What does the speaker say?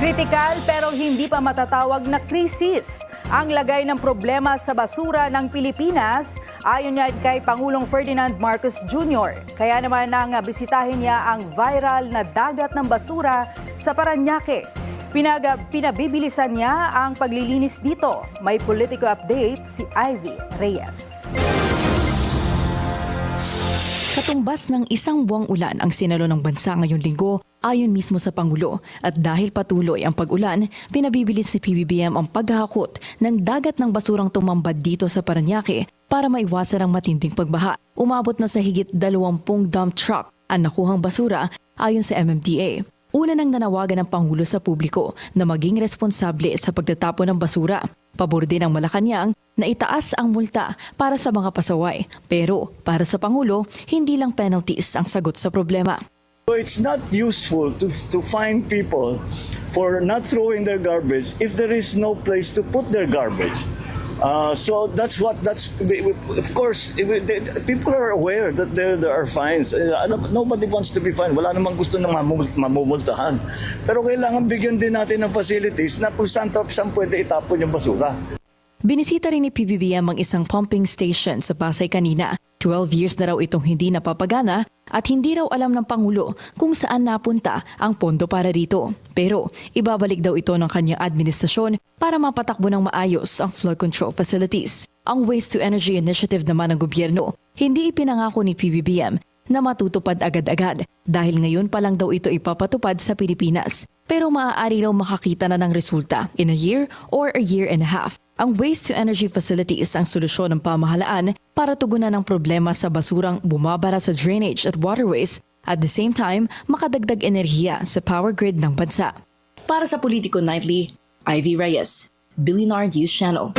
Kritikal pero hindi pa matatawag na krisis ang lagay ng problema sa basura ng Pilipinas ayon yan kay Pangulong Ferdinand Marcos Jr. Kaya naman nang bisitahin niya ang viral na dagat ng basura sa Parañaque. Pinabibilisan niya ang paglilinis dito. May political update si Ivy Reyes. Katumbas ng isang buwang ulan ang sinalo ng bansa ngayong linggo ayon mismo sa Pangulo. At dahil patuloy ang pag-ulan, pinabibilis ni PBBM ang paghahakot ng dagat ng basurang tumambad dito sa Parañaque para maiwasan ang matinding pagbaha. Umabot na sa higit 20 dump truck ang nakuhang basura ayon sa MMDA. Una nang nanawagan ng Pangulo sa publiko na maging responsable sa pagtatapon ng basura. Pabor din ng Malacanang na itaas ang multa para sa mga pasaway. Pero para sa Pangulo, hindi lang penalties ang sagot sa problema. So it's not useful to fine people for not throwing their garbage if there is no place to put their garbage. So that's of course people are aware that there are fines. Nobody wants to be fined. Wala namang gusto na mamumultahan. Pero kailangan bigyan din natin ng facilities na kung saan pwede itapon yung basura. Binisita rin ni PBBM ang isang pumping station sa Pasay kanina. 12 years na raw itong hindi napapagana at hindi raw alam ng Pangulo kung saan napunta ang pondo para rito. Pero ibabalik daw ito ng kanyang administrasyon para mapatakbo ng maayos ang flood control facilities. Ang Waste to Energy Initiative naman ng gobyerno, hindi ipinangako ni PBBM na matutupad agad-agad dahil ngayon pa lang daw ito ipapatupad sa Pilipinas. Pero maaari raw makakita na ng resulta in a year or a year and a half. Ang Waste to Energy Facilities ang solusyon ng pamahalaan para tugunan ang problema sa basurang bumabara sa drainage at waterways at the same time makadagdag enerhiya sa power grid ng bansa. Para sa Politico Nightly, Ivy Reyes, Billionaire News Channel.